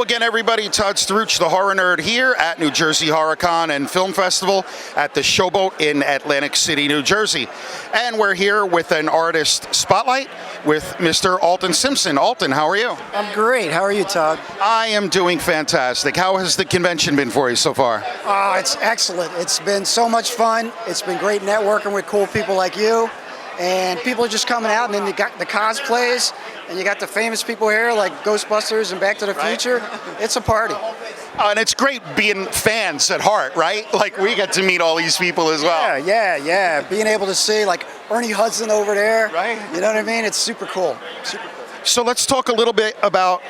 again, everybody. Todd Struch, the horror nerd, here at New Jersey HorrorCon and Film Festival at the Showboat in Atlantic City, New Jersey. And we're here with an artist spotlight with Mr. Alton Simpson. Alton, how are you? I'm great. How are you, Todd? I am doing fantastic. How has the convention been for you so far? It's excellent. It's been so much fun. It's been great networking with cool people like you. And people are just coming out, and then you got the cosplays, and you got the famous people here like Ghostbusters and Back to the Future. It's a party. And it's great being fans at heart, right? Like, we get to meet all these people as well. Yeah. Being able to see like Ernie Hudson over there. Right. You know what I mean? It's super cool. Super cool. So let's talk a little bit about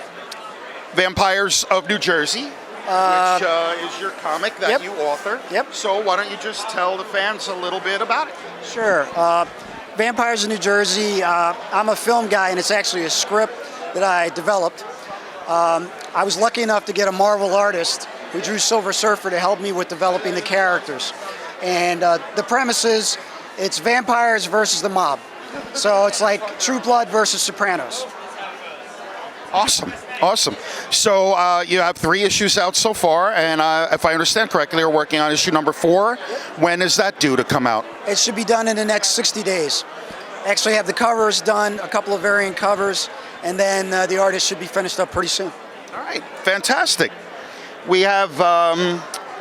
Vampires of New Jersey, which is your comic that you author. Yep. So why don't you just tell the fans a little bit about it? Sure. Vampires of New Jersey, I'm a film guy, and it's actually a script that I developed. I was lucky enough to get a Marvel artist who drew Silver Surfer to help me with developing the characters. And the premise is, it's vampires versus the mob. So it's like True Blood versus Sopranos. Awesome. So you have 3 issues out so far, and if I understand correctly, you're working on issue number 4. When is that due to come out? It should be done in the next 60 days. Actually have the covers done, a couple of variant covers, and then the artist should be finished up pretty soon. All right, fantastic. We have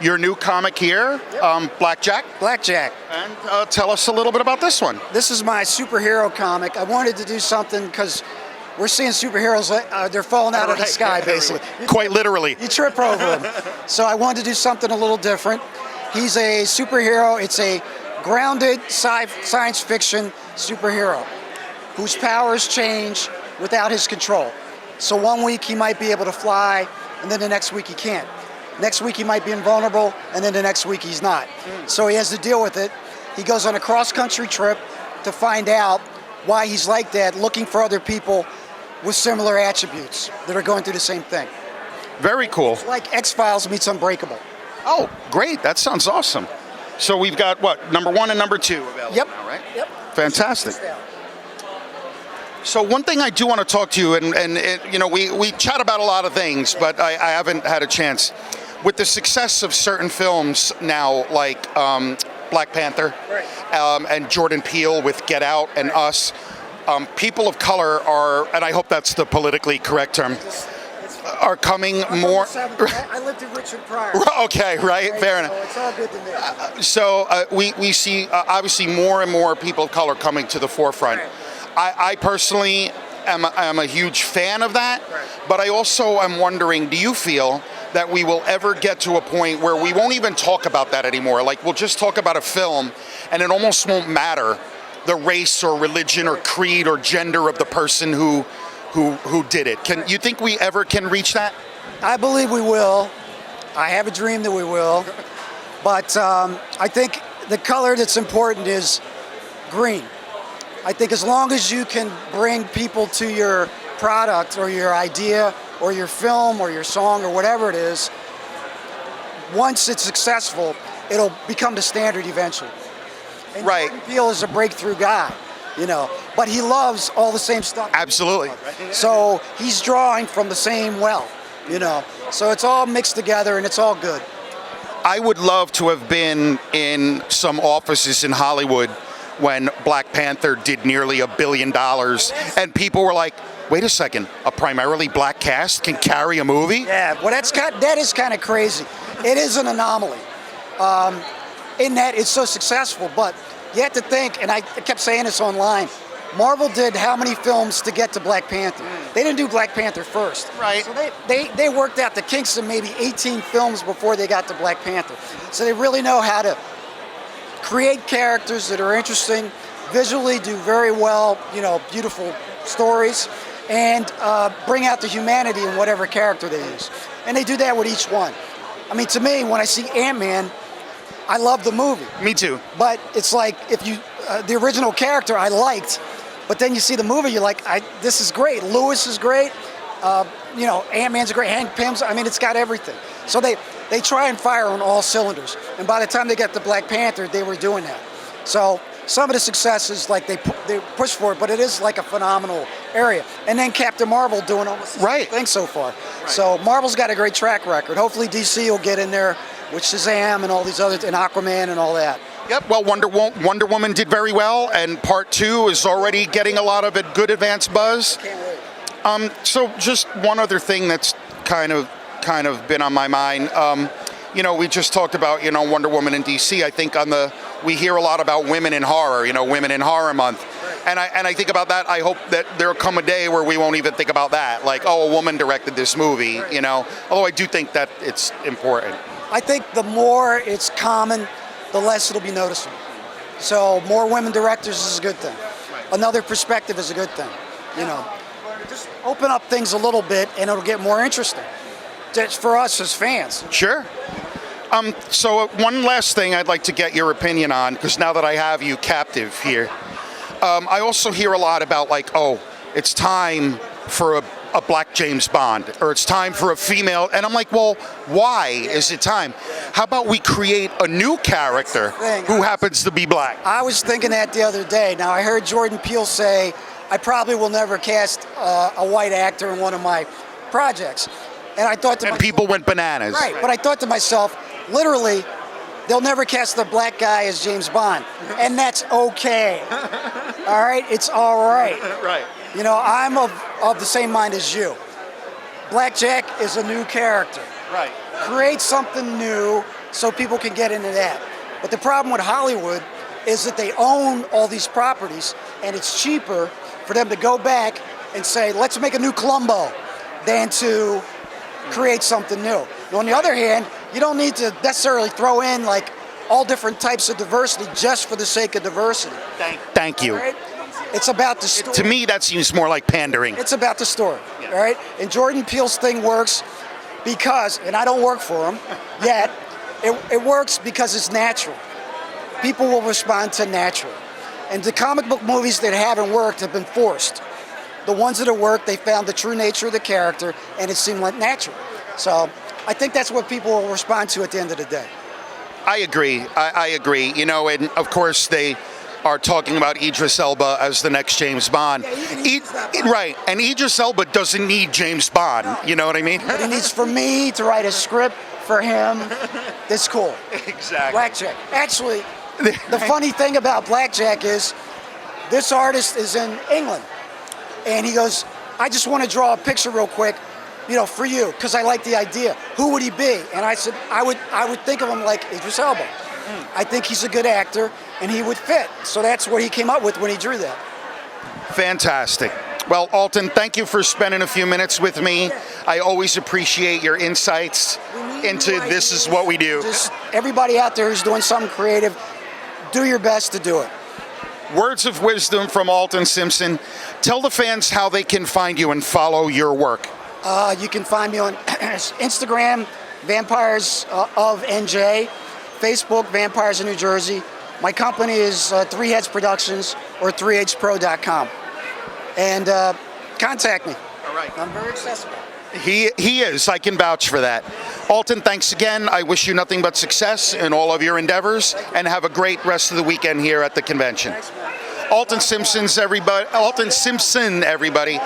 your new comic here, Blackjack. And tell us a little bit about this one. This is my superhero comic. I wanted to do something because we're seeing superheroes, they're falling out of the sky, basically. Quite literally. You trip over them. So I wanted to do something a little different. He's a superhero. It's a grounded science fiction superhero whose powers change without his control. So one week he might be able to fly, and then the next week he can't. Next week he might be invulnerable, and then the next week he's not. So he has to deal with it. He goes on a cross-country trip to find out why he's like that, looking for other people with similar attributes that are going through the same thing. Very cool. It's like X-Files meets Unbreakable. Oh, great. That sounds awesome. So we've got, what, number 1 and number 2 available now, right? Yep. Fantastic. So one thing I do want to talk to you, and we chat about a lot of things, but I haven't had a chance. With the success of certain films now, like Black Panther, and Jordan Peele with Get Out and Us, people of color are, and I hope that's the politically correct term, are coming more. I lived in Richard Pryor. Okay, right, fair enough. So it's all good to me. So we see obviously more and more people of color coming to the forefront. I personally am a huge fan of that, but I also am wondering, do you feel that we will ever get to a point where we won't even talk about that anymore? Like, we'll just talk about a film, and it almost won't matter the race or religion or creed or gender of the person who did it. Can you think we ever can reach that? I believe we will. I have a dream that we will. But I think the color that's important is green. I think as long as you can bring people to your product or your idea or your film or your song or whatever it is, once it's successful, it'll become the standard eventually. And Jordan Peele is a breakthrough guy, but he loves all the same stuff. Absolutely. So he's drawing from the same well, So it's all mixed together and it's all good. I would love to have been in some offices in Hollywood when Black Panther did nearly $1 billion, and people were like, wait a second, a primarily black cast can carry a movie? Yeah, well, that is kind of crazy. It is an anomaly in that it's so successful, but you have to think, and I kept saying this online, Marvel did how many films to get to Black Panther? They didn't do Black Panther first. Right. So they worked out the kinks in maybe 18 films before they got to Black Panther. So they really know how to create characters that are interesting, visually do very well, beautiful stories, and bring out the humanity in whatever character they use. And they do that with each one. I mean, to me, when I see Ant-Man, I love the movie. Me too. But it's like, if you, the original character I liked, but then you see the movie, you're like, this is great. Lewis is great. Ant-Man's great. Hank Pym's, it's got everything. So they try and fire on all cylinders. And by the time they got to Black Panther, they were doing that. So some of the successes, like they push for it, but it is like a phenomenal area. And then Captain Marvel doing almost the same thing so far. So Marvel's got a great track record. Hopefully DC will get in there with Shazam and all these other, and Aquaman and all that. Yep. Well, Wonder Woman did very well, and Part 2 is already getting a lot of good advance buzz. Can't wait. So just one other thing that's kind of been on my mind. You know, we just talked about, you know, Wonder Woman in DC. I think we hear a lot about women in horror, you know, Women in Horror Month. And I think about that. I hope that there'll come a day where we won't even think about that. Like, oh, a woman directed this movie, you know. Although I do think that it's important. I think the more it's common, the less it'll be noticeable. So more women directors is a good thing. Another perspective is a good thing, you know. Just open up things a little bit and it'll get more interesting. That's for us as fans. Sure. So one last thing I'd like to get your opinion on, because now that I have you captive here, I also hear a lot about like, oh, it's time for a black James Bond, or it's time for a female, and I'm like, well, why is it time? How about we create a new character who happens to be black? I was thinking that the other day. Now I heard Jordan Peele say, I probably will never cast a white actor in one of my projects. And I thought to myself, people went bananas. Right, but I thought to myself, literally, they'll never cast the black guy as James Bond. And that's okay. All right? It's all right. Right. You know, I'm of the same mind as you. Blackjack is a new character. Right. Create something new so people can get into that. But the problem with Hollywood is that they own all these properties, and it's cheaper for them to go back and say, let's make a new Columbo, than to create something new. Now, on the other hand, you don't need to necessarily throw in like all different types of diversity just for the sake of diversity. Thank you. Right? It's about the story. To me, that seems more like pandering. It's about the story, all right? And Jordan Peele's thing works because, and I don't work for him yet, it works because it's natural. People will respond to natural. And the comic book movies that haven't worked have been forced. The ones that have worked, they found the true nature of the character, and it seemed like natural. So I think that's what people will respond to at the end of the day. I agree. I agree. You know, and of course they are talking about Idris Elba as the next James Bond. Yeah, right. And Idris Elba doesn't need James Bond. No. You know what I mean? But he needs for me to write a script for him. That's cool. Exactly. Blackjack. Actually, the funny thing about Blackjack is this artist is in England. And he goes, I just want to draw a picture real quick, you know, for you, because I like the idea. Who would he be? And I said, I would think of him like Idris Elba. I think he's a good actor, and he would fit. So that's what he came up with when he drew that. Fantastic. Well, Alton, thank you for spending a few minutes with me. I always appreciate your insights into this is what we do. Just everybody out there who's doing something creative, do your best to do it. Words of wisdom from Alton Simpson. Tell the fans how they can find you and follow your work. You can find me on Instagram, Vampires of NJ, Facebook, Vampires of New Jersey. My company is Three Heads Productions or 3hpro.com. And contact me. All right. I'm very accessible. He is. I can vouch for that. Alton, thanks again. I wish you nothing but success in all of your endeavors, and have a great rest of the weekend here at the convention. Thanks, man. Alton Simpson, everybody.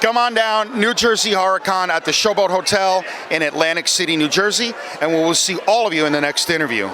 Come on down, New Jersey HorrorCon at the Showboat Hotel in Atlantic City, New Jersey, and we will see all of you in the next interview.